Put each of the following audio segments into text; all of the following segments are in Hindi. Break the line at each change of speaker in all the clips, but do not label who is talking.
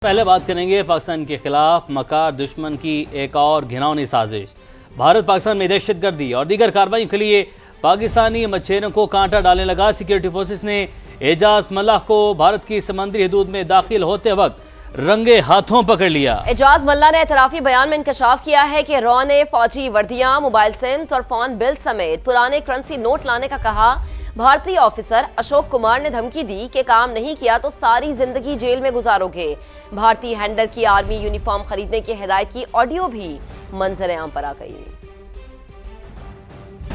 पहले बात करेंगे पाकिस्तान के खिलाफ मकार दुश्मन की एक और घिनौनी साजिश। भारत पाकिस्तान में दहशतगर्दी और दीगर कार्रवाई के लिए पाकिस्तानी मछेरों को कांटा डालने लगा। सिक्योरिटी फोर्सेस ने एजाज मल्लाह को भारत की समंदरी हदूद में दाखिल होते वक्त रंगे हाथों पकड़ लिया।
एजाज मल्लाह ने एतराफी बयान में इंकशाफ किया है कि रॉ ने फौजी वर्दियां, मोबाइल सिम्स और फोन बिल समेत पुराने करेंसी नोट लाने का कहा। भारतीय ऑफिसर अशोक कुमार ने धमकी दी कि काम नहीं किया तो सारी जिंदगी जेल में गुजारोगे। भारतीय हैंडलर की आर्मी यूनिफॉर्म खरीदने की हिदायत की ऑडियो भी मंजर आम पर आ गई।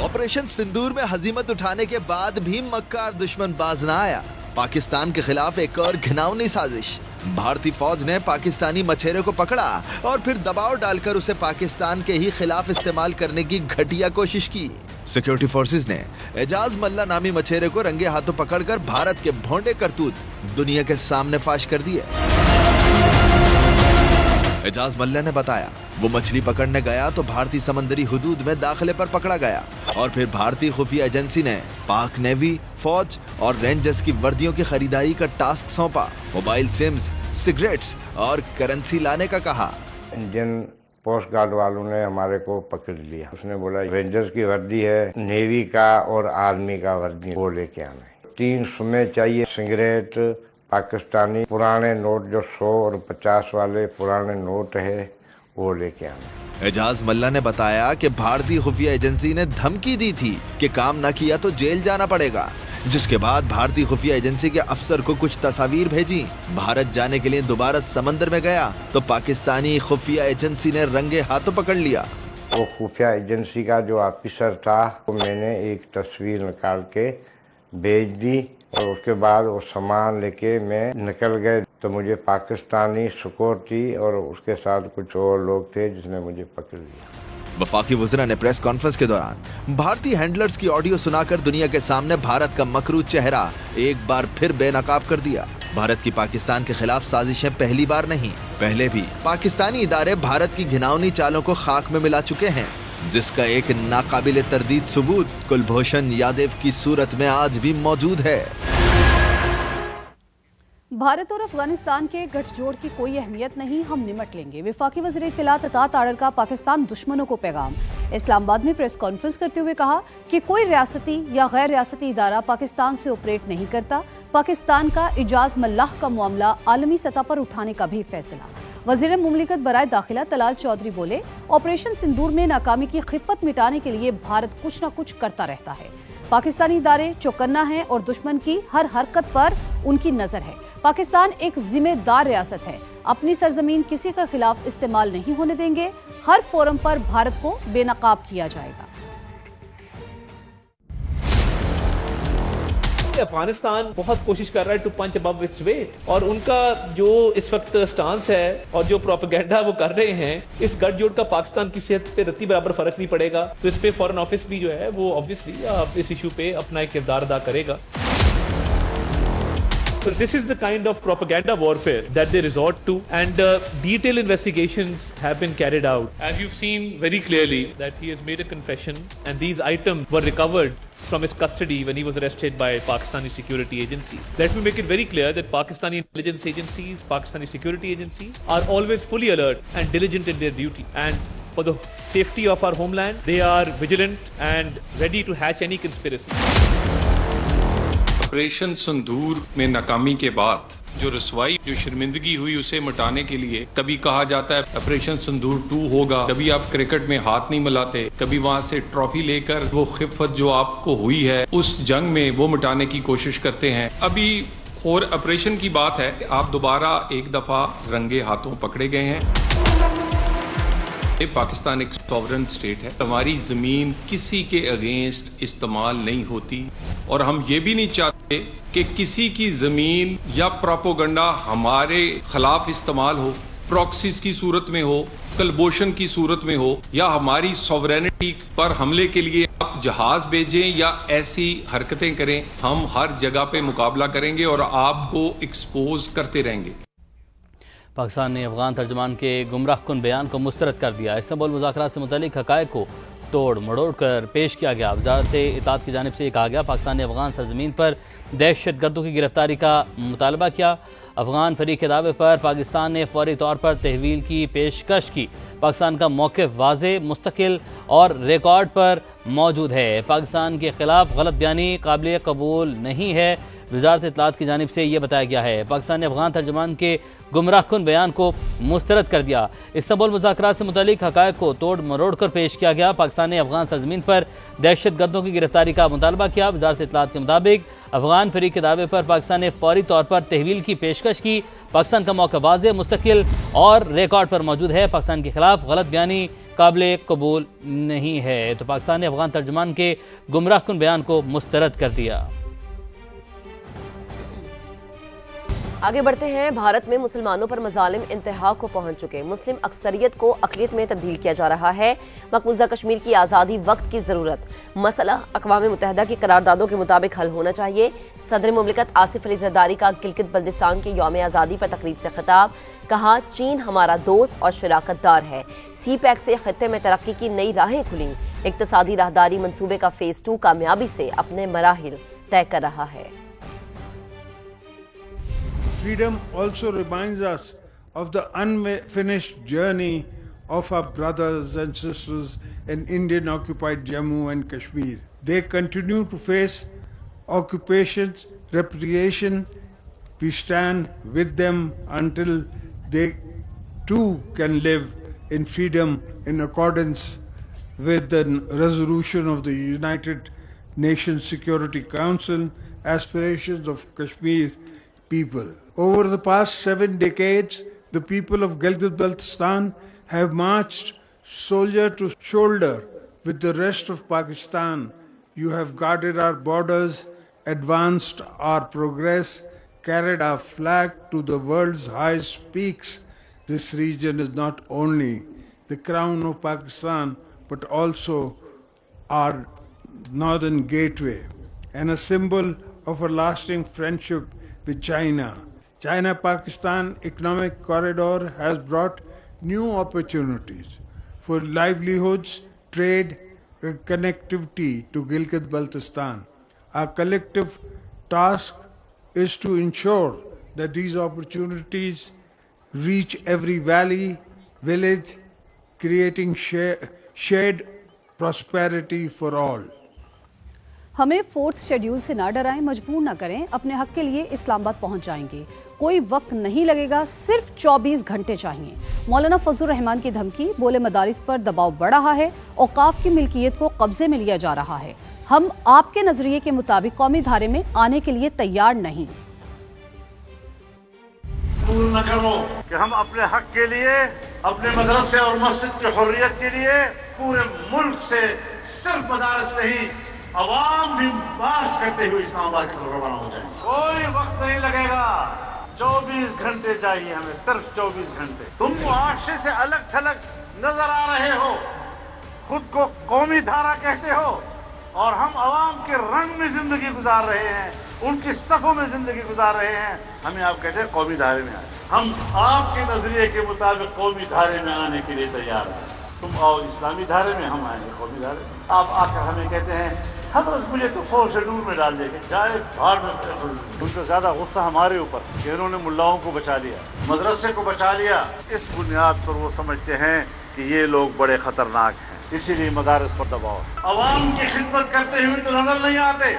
ऑपरेशन सिंदूर में हजीमत उठाने के बाद भी मक्कार दुश्मन बाज न आया। पाकिस्तान के खिलाफ एक और घिनौनी साजिश। भारतीय फौज ने पाकिस्तानी मछेरे को पकड़ा और फिर दबाव डालकर उसे पाकिस्तान के ही खिलाफ इस्तेमाल करने की घटिया कोशिश की। सिक्योरिटी फोर्सेस ने एजाज मल्ला नामी मछेरे को रंगे हाथों पकड़कर भारत के भोंडे करतूत दुनिया के सामने फाश कर दिए। एजाज मल्ला ने बताया वो मछली पकड़ने गया तो भारतीय समंदरी हुदूद में दाखिले पर पकड़ा गया और फिर भारतीय खुफिया एजेंसी ने पाक नेवी, फौज और रेंजर्स की वर्दियों की खरीदारी का टास्क सौंपा। मोबाइल सिम्स, सिगरेट्स और करेंसी लाने का कहा।
इंडियन कोस्ट गार्ड वालों ने हमारे को पकड़ लिया। उसने बोला रेंजर्स की वर्दी है, नेवी का और आर्मी का वर्दी वो लेके आना है। 3 सुमे चाहिए, सिगरेट, पाकिस्तानी पुराने नोट जो 100 और 50 वाले पुराने नोट है वो लेके आना।
एजाज मल्ला ने बताया कि भारतीय खुफिया एजेंसी ने धमकी दी थी कि काम न किया तो जेल जाना पड़ेगा, जिसके बाद भारतीय खुफिया एजेंसी के अफसर को कुछ तस्वीर भेजी। भारत जाने के लिए दोबारा समंदर में गया तो पाकिस्तानी खुफिया एजेंसी ने रंगे हाथों पकड़ लिया।
वो खुफिया एजेंसी का जो ऑफिसर था तो मैंने एक तस्वीर निकाल के भेज दी और उसके बाद वो सामान लेके मैं निकल गए तो मुझे पाकिस्तानी सिक्योरिटी और उसके साथ कुछ और लोग थे जिसने मुझे पकड़ लिया।
वफाकी वज़ीर ने प्रेस कॉन्फ्रेंस के दौरान भारतीय हैंडलर्स की ऑडियो सुनाकर दुनिया के सामने भारत का मकरू चेहरा एक बार फिर बेनकाब कर दिया। भारत की पाकिस्तान के खिलाफ साजिशें पहली बार नहीं, पहले भी पाकिस्तानी इदारे भारत की घिनौनी चालों को खाक में मिला चुके हैं, जिसका एक नाकाबिले तरदीद सबूत कुलभूषण यादव की सूरत में आज भी मौजूद है।
भारत और अफगानिस्तान के गठजोड़ की कोई अहमियत नहीं, हम निमट लेंगे। वफाकी वज़ीर इत्तलात अतात तारड़ का पाकिस्तान दुश्मनों को पैगाम। इस्लामाबाद में प्रेस कॉन्फ्रेंस करते हुए कहा कि कोई रियासती या गैर रियासती इदारा पाकिस्तान से ऑपरेट नहीं करता। पाकिस्तान का एजाज मल्लाह का मामला आलमी सतह पर उठाने का भी फैसला। वज़ीर मुमलिकत बराए दाखिला तलाल चौधरी बोले, ऑपरेशन सिंदूर में नाकामी की खिफ़त मिटाने के लिए भारत कुछ न कुछ करता रहता है। पाकिस्तानी इदारे चौकन्ना हैं और दुश्मन की हर हरकत पर उनकी नजर है। पाकिस्तान एक जिम्मेदार रियासत है, अपनी सरजमीन किसी के खिलाफ इस्तेमाल नहीं होने देंगे। हर फोरम पर भारत को बेनकाब किया जाएगा।
अफगानिस्तान बहुत कोशिश कर रहा है to punch above its weight और उनका जो इस वक्त स्टांस है और जो प्रोपेगेंडा वो कर रहे हैं, इस गठजोड़ का पाकिस्तान की सेहत पे रत्ती बराबर फर्क नहीं पड़ेगा। तो इस पे फॉरेन ऑफिस भी जो है वो ऑब्वियसली इस इशू पे अपना एक किरदार अदा करेगा। So this is the kind of propaganda warfare that they resort to, and detailed investigations have been carried out. As you've seen very clearly that he has made a confession, and these items were recovered from his custody when he was arrested by Pakistani security agencies. Let me make it very clear that Pakistani intelligence agencies, Pakistani security agencies are always fully alert and diligent in their duty. And for the safety of our homeland, they are vigilant and ready to hatch any conspiracy.
Operation Sindoor में नाकामी के बाद जो रसवाई, जो शर्मिंदगी हुई, उसे मिटाने के लिए कभी कहा जाता है ऑपरेशन संदूर 2 होगा, कभी आप क्रिकेट में हाथ नहीं मिलाते, कभी वहां से ट्रॉफी लेकर वो खिफत जो आपको हुई है उस जंग में वो मिटाने की कोशिश करते हैं। अभी और ऑपरेशन की बात है, आप दोबारा एक दफा रंगे हाथों पकड़े गए हैं। पाकिस्तान एक सॉवरेन स्टेट है, हमारी जमीन किसी के अगेंस्ट इस्तेमाल नहीं होती और हम ये भी नहीं चाहते कि किसी की जमीन या प्रोपेगेंडा हमारे खिलाफ इस्तेमाल हो, प्रॉक्सीज की सूरत में हो, कुलभूषण की सूरत में हो, या हमारी सॉवरेनिटी पर हमले के लिए आप जहाज भेजें या ऐसी हरकतें करें। हम हर जगह पे मुकाबला करेंगे और आपको एक्सपोज करते रहेंगे।
पाकिस्तान ने अफगान तर्जुमान के गुमराहकुन बयान को मुस्तरद कर दिया। इस्तांबुल मुज़ाकरात से मुतालिक हक़ाइक़ को तोड़ मड़ोड़ कर पेश किया गया। वज़ारत इत्तेलात की जानिब से कहा गया पाकिस्तान ने अफगान सरजमीन पर दहशतगर्दों की गिरफ्तारी का मुतालबा किया। अफगान फरीक के दावे पर पाकिस्तान ने फौरी तौर पर तहवील की पेशकश की। पाकिस्तान का मौक़िफ़ वाज़े, मुस्तकिल और रिकॉर्ड पर मौजूद है। पाकिस्तान के खिलाफ गलत बयानी काबिल कबूल नहीं है। वजारत इत्तलात की जानिब से यह बताया गया है। पाकिस्तान ने अफगान तर्जुमान के गुमराहकुन बयान को मुस्तरद कर दिया। इस्तांबुल मुज़ाकरात से मुतालिक हक़ाइक़ को तोड़ मरोड़ कर पेश किया गया। पाकिस्तान ने अफगान सरज़मीन पर दहशत गर्दों की गिरफ्तारी का मुतालबा किया। वजारत इत्तलात के मुताबिक अफगान फरीक के दावे पर पाकिस्तान ने फौरी तौर पर तहवील की पेशकश की। पाकिस्तान का मौक़िफ़ वाज़े, मुस्तकिल और रिकॉर्ड पर मौजूद है। पाकिस्तान के खिलाफ गलत बयानी काबिल कबूल नहीं है। तो पाकिस्तान ने अफगान तर्जुमान के गुमराहकुन बयान को मुस्तरद कर दिया।
आगे बढ़ते हैं। भारत में मुसलमानों पर मजालिम इंतहा को पहुंच चुके। मुस्लिम अक्सरियत को अक़लियत में तब्दील किया जा रहा है। मकबूजा कश्मीर की आज़ादी वक्त की ज़रूरत। मसला अक़वाम मुत्तहिदा की करारदादों के मुताबिक हल होना चाहिए। सदर मुमलिकत आसिफ अली ज़रदारी का गिलगित बल्तिस्तान के यौम आज़ादी पर तकरीब से खिताब। कहा, चीन हमारा दोस्त और शराकतदार है। सी पैक से खित्ते में तरक्की की नई राहें खुली। इक़्तिसादी राहदारी मंसूबे का फ़ेज़ 2 कामयाबी से अपने मराहिल तय कर रहा है।
Freedom also reminds us of the unfinished journey of our brothers and sisters in Indian-occupied Jammu and Kashmir. They continue to face occupations, repression. We stand with them until they too can live in freedom in accordance with the resolution of the United Nations Security Council, aspirations of Kashmir people. Over the past 7 decades, the people of Gilgit-Baltistan have marched shoulder to shoulder with the rest of Pakistan. You have guarded our borders, advanced our progress, carried our flag to the world's highest peaks. This region is not only the crown of Pakistan, but also our northern gateway and a symbol of a lasting friendship with China. China-Pakistan economic corridor has brought new opportunities for livelihoods, trade, and connectivity to Gilgit-Baltistan. Our collective task is to ensure that these opportunities reach every valley, village, creating shared prosperity for all.
हमें 4th शेड्यूल से ना डराएं, मजबूर ना करें, अपने हक के लिए इस्लामाबाद पहुंच जाएंगे। कोई वक्त नहीं लगेगा, सिर्फ 24 घंटे चाहिए। मौलाना फजलुर रहमान की धमकी। बोले मदारिस पर दबाव बढ़ रहा है, औकाफ की मिल्कियत को कब्जे में लिया जा रहा है। हम आपके नजरिए के मुताबिक कौमी धारे में आने के लिए तैयार नहीं।
कबूल न करो कि हम अपने हक के लिए, अपने मदरसे और मस्जिद की हुर्रियत के लिए पूरे मुल्क से सिर्फ मदारिस नहीं, अवाम भी मार्च करते हुए इस्लामाबाद की तरफ रवाना हो जाएंगे। कोई वक्त नहीं लगेगा, 24 घंटे चाहिए हमें, सिर्फ 24 घंटे। तुम मुआशरे से अलग थलग नजर आ रहे हो, खुद को कौमी धारा कहते हो, और हम अवाम के रंग में जिंदगी गुजार रहे हैं, उनकी सफों में जिंदगी गुजार रहे हैं। हमें आप कहते हैं कौमी धारे में आए। हम आपके नजरिए के मुताबिक कौमी धारे में आने के लिए तैयार हैं। तुम आओ इस्लामी धारे में, हम आएंगे कौमी धारे में। आप आकर हमें कहते हैं हजरत मुझे तो 4th शेड्यूल में डाल देंगे, चाहे भाड़ में। उनको ज्यादा गुस्सा हमारे ऊपर कि इन्होंने मुल्लाओं को बचा लिया, मदरसे को बचा लिया। इस बुनियाद पर वो समझते हैं कि ये लोग बड़े खतरनाक हैं, इसीलिए मदारिस पर दबाव। अवाम की खिदमत करते हुए तो नजर नहीं आते।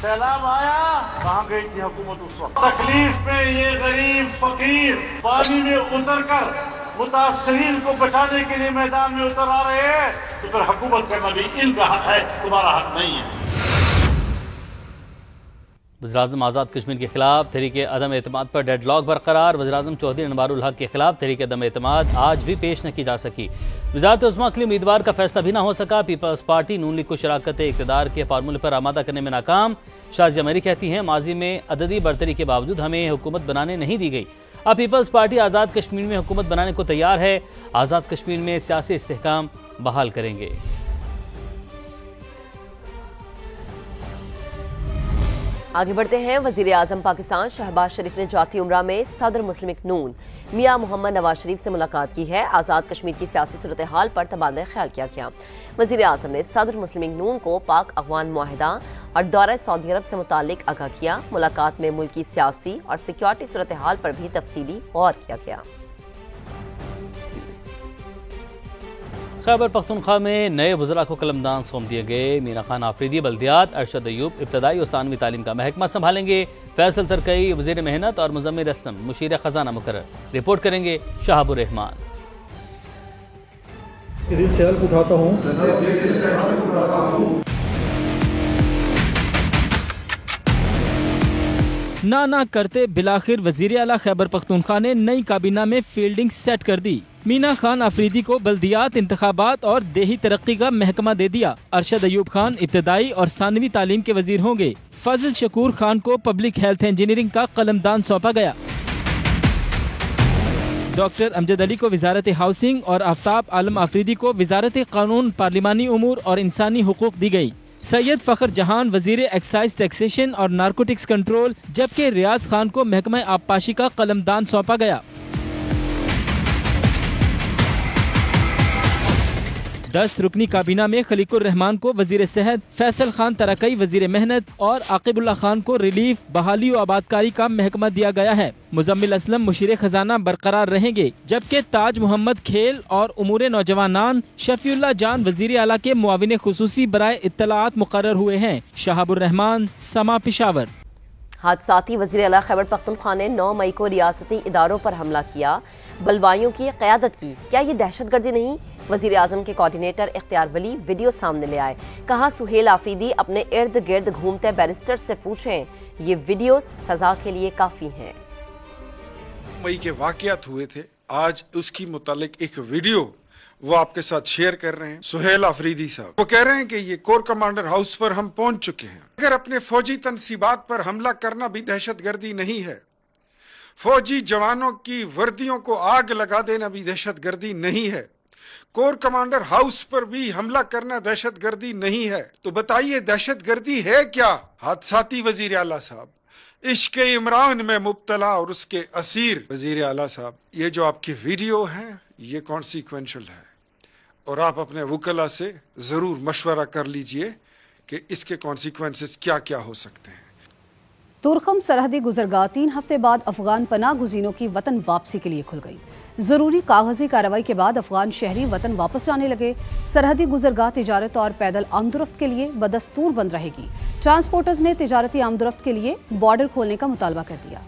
सैलाब आया, कहाँ गई थी हुकूमत उस वक्त? तकलीफ में ये गरीब फकीर पानी में उतर कर मुतासरीन को बचाने के लिए मैदान में उतर आ रहे हैं, तो फिर हुकूमत करना भी इनका हक है, तुम्हारा हक नहीं है।
वज़ीर-ए-आज़म आज़ाद कश्मीर के खिलाफ तहरीक अदम एतमाद पर डेडलॉक बरकरार। वज़ीर-ए-आज़म चौधरी अनवारुल हक के खिलाफ तहरीक अदम एतमाद आज भी पेश न की जा सकी। वज़ारत उस्मा के लिए उम्मीदवार का फैसला भी ना हो सका। पीपल्स पार्टी नून लीग को शराकत इक़्तिदार के फार्मूले पर आमादा करने में नाकाम। शाज़िया मरी कहती हैं, माजी में अददी बरतरी के बावजूद हमें हुकूमत बनाने नहीं दी गई। अब पीपल्स पार्टी आज़ाद कश्मीर में हुकूमत बनाने को तैयार है। आज़ाद कश्मीर में सियासी इस्तेहकाम बहाल करेंगे।
आगे बढ़ते हैं। वजीर आजम पाकिस्तान शहबाज शरीफ ने जाती उम्रा में सदर मुस्लिम नून मियां मोहम्मद नवाज शरीफ से मुलाकात की है। आज़ाद कश्मीर की सियासी सूरत हाल पर तबादला ख्याल किया गया। वजीर आजम ने सदर मुस्लिम नून को पाक अफगान मुआहिदा और दौरा सऊदी अरब से मुतालिक आगाह किया। मुलाकात में मुल्क की सियासी और सिक्योरिटी सूरत हाल पर भी तफसीली गौर किया गया।
खैबर पख्तूनख्वा में नए वज़रा को कलमदान सौंप दिए गए। मीना खान आफरीदी बल्दियात, अरशद अयूब इब्तदाई और सानवी तालीम का महकमा संभालेंगे। फैसल तरकई वज़ीर मेहनत और मुज़म्मिल असलम मुशीर खजाना मुकर्रर। रिपोर्ट करेंगे शहाबुर रहमान।
ना करते बिलाखिर वजीर आला खैबर पख्तूनख्वा ने नई काबीना में फील्डिंग सेट कर दी। मीना खान आफरीदी को बल्दियात, इंतखाबात और देही तरक्की का महकमा दे दिया। अरशद अयूब खान इब्तदाई और सानवी तालीम के वजीर होंगे। फजल शकूर खान को पब्लिक हेल्थ इंजीनियरिंग का कलमदान सौंपा गया। डॉक्टर अमजद अली को वजारत हाउसिंग और आफ्ताब आलम आफरीदी को वजारत कानून, पार्लिमानी उमूर और इंसानी हुकूक दी गई। सैयद फखर जहान वजीर एक्साइज टैक्सेशन और नारकोटिक्स कंट्रोल, जबकि रियाज खान को महकमा आबपाशी का कलमदान सौंपा गया। 10 रुकनी काबीना में खलीकुर रहमान को वजीर सेहत, फैसल खान तरकई वजीर मेहनत और आकिबुल्ला खान को रिलीफ, बहाली और आबादकारी का महकमा दिया गया है। मुज़म्मिल असलम मुशीर खजाना बरकरार रहेंगे, जबकि ताज मोहम्मद खेल और उमूर नौजवानान, शफीउल्लाह जान वजीर आला के मुआविन खुसूसी बराए इत्तलाआत मुकर्रर हुए हैं। शहाबुर रहमान, समा, पेशावर।
हादसाती वज़ीर आला खैबर पख्तूनख्वा ने 9 मई को रियासती इदारों पर हमला किया, बलवाइयों की क़यादत की। क्या ये दहशतगर्दी नहीं? वज़ीर आज़म के कोऑर्डिनेटर इख्तियार वली वीडियो सामने ले आए। कहा सुहेल आफरीदी अपने इर्द गिर्द घूमते बैरिस्टर से पूछें, ये वीडियोस सजा के लिए काफी हैं।
मई के वाकयात हुए थे, आज उसकी मुतालिक एक वीडियो वो आपके साथ शेयर कर रहे हैं। सुहेल आफरीदी साहब वो कह रहे हैं कि ये कोर कमांडर हाउस पर हम पहुंच चुके हैं। अगर अपने फौजी तनसीबात पर हमला करना भी दहशतगर्दी नहीं है, फौजी जवानों की वर्दियों को आग लगा देना भी दहशतगर्दी नहीं है, कोर कमांडर हाउस पर भी हमला करना दहशतगर्दी नहीं है, तो बताइए दहशतगर्दी है क्या? हादसाती वजीर आला साहब, इश्क इमरान में मुब्तला और उसके असीर वजीर आला साहब, ये जो आपकी वीडियो है ये कॉन्सिक्वेंशल है और आप अपने वकला से जरूर मशवरा कर लीजिए कि इसके कॉन्सिक्वेंसेस क्या क्या हो सकते हैं।
तुरखम सरहदी गुजरगाह 3 हफ्ते बाद अफगान पनाह गुज़ीनों की वतन वापसी के लिए खुल गई। जरूरी कागजी कार्रवाई के बाद अफगान शहरी वतन वापस जाने लगे। सरहदी गुजरगाह तिजारत और पैदल आमदरफ्त के लिए बदस्तूर बंद रहेगी। ट्रांसपोर्टर्स ने तिजारती आमदरफ्त के लिए बॉर्डर खोलने का मुतालबा कर दिया।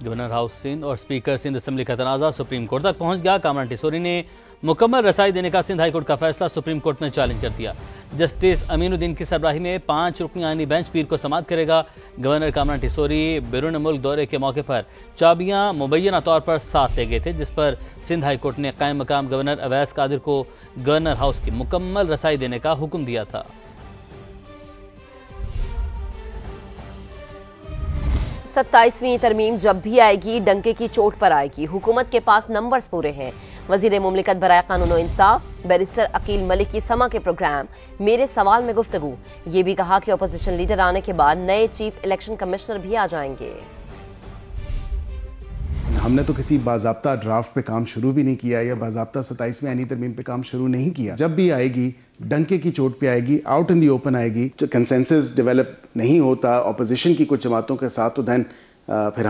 गवर्नर हाउस सिंध और स्पीकर सिंध असम्बली का तनाज़ा सुप्रीम कोर्ट तक पहुंच गया। कामरान टिसोरी ने मुकम्मल रसाई देने का सिंध हाईकोर्ट का फैसला सुप्रीम कोर्ट में चैलेंज कर दिया। जस्टिस अमीनुद्दीन की सरबराही में 5 रुकनी आईनी बेंच पीर को समाअत करेगा। गवर्नर कामरान टिसोरी बैरून मुल्क दौरे के मौके पर चाबियां मुबैना तौर पर साथ ले गए थे, जिस पर सिंध हाईकोर्ट ने कायम मकाम गवर्नर अवैस कादिर को गवर्नर हाउस की मुकम्मल रसाई देने का हुक्म दिया था।
27वीं तरमीम जब भी आएगी डंके की चोट पर आएगी। हुकूमत के पास नंबर्स पूरे हैं। वजीर मुमलिकत बराए कानून और इंसाफ बैरिस्टर अकील मलिक की समा के प्रोग्राम मेरे सवाल में गुफ्तगू। ये भी कहा कि अपोजिशन लीडर आने के बाद नए चीफ इलेक्शन कमिश्नर भी आ जाएंगे।
हमने तो किसी बाज़ाब्ता ड्राफ्ट पे काम शुरू भी नहीं किया या बाज़ाब्ता 27वीं आईनी तरमीम पे काम शुरू नहीं किया। जब भी आएगी डंके की चोट पे आएगी, आउट इन दी ओपन आएगी। जो कंसेंसस डेवलप नहीं होता ऑपोजिशन की कुछ जमातों के साथ, तो देन फिर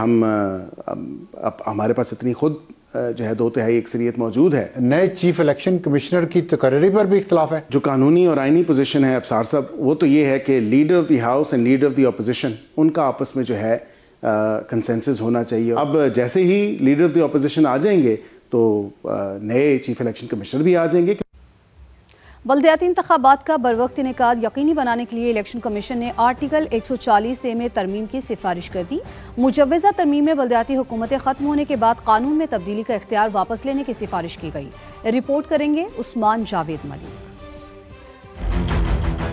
हमारे पास इतनी खुद जो है 2/3 अक्सरियत मौजूद है।
नए चीफ इलेक्शन कमिश्नर की तकर्री पर भी इख्तलाफ है।
जो कानूनी और आईनी पोजीशन है अफसार साहब, वो तो ये है कि leader of the house and leader of the opposition उनका आपस में जो है कंसेंसस होना चाहिए। अब जैसे ही लीडर ऑफ द ऑपोजिशन आ जाएंगे तो नए चीफ इलेक्शन कमिश्नर भी आ जाएंगे।
बल्दियाती इंतखाबात का बरवक्त इनेकाद यकीनी बनाने के लिए इलेक्शन कमीशन ने आर्टिकल 140A में तरमीम की सिफारिश कर दी। मुजव्वज़ा तरमीम में बल्दियाती हुकूमतें खत्म होने के बाद कानून में तब्दीली का इख्तियार वापस लेने की सिफारिश की गई। रिपोर्ट करेंगे Usman Javed Malik.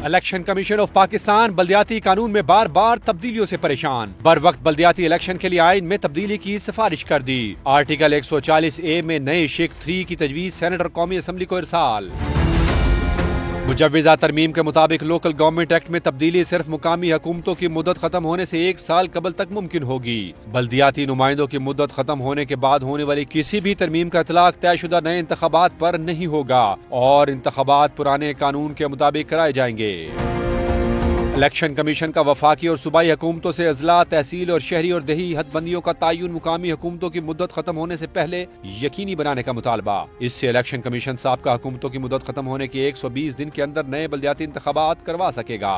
Election commission of Pakistan बल्दियाती कानून में बार बार तब्दीलियों से परेशान। बर वक्त बल्दियाती इलेक्शन के लिए आइन में तब्दीली की सिफारिश कर दी। आर्टिकल 140A में नए शेख 3 की तजवीज सेनेटर कौमी असम्बली को इरसाल। मुजव्विज़ा तरमीम के मुताबिक लोकल गवर्नमेंट एक्ट में तब्दीली सिर्फ मुकामी हुकूमतों की मुद्दत खत्म होने से 1 साल कबल तक मुमकिन होगी। बल्दियाती नुमाइंदों की मुद्दत खत्म होने के बाद होने वाली किसी भी तरमीम का इतलाक तयशुदा नए इंतखाबात पर नहीं होगा और इंतखाबात पुराने कानून के मुताबिक कराए जाएंगे। इलेक्शन कमीशन का वफाकी और सूबाई हुकूमतों से अजला, तहसील और शहरी और देही हदबंदियों का तयन मुकामी हुकूमतों की मुद्दत खत्म होने से पहले यकीनी बनाने का मुतालबा। इससे इलेक्शन कमीशन साबका हुकूमतों की मुद्दत खत्म होने के 120 दिन के अंदर नए बल्दियाती इंतखाबात करवा सकेगा।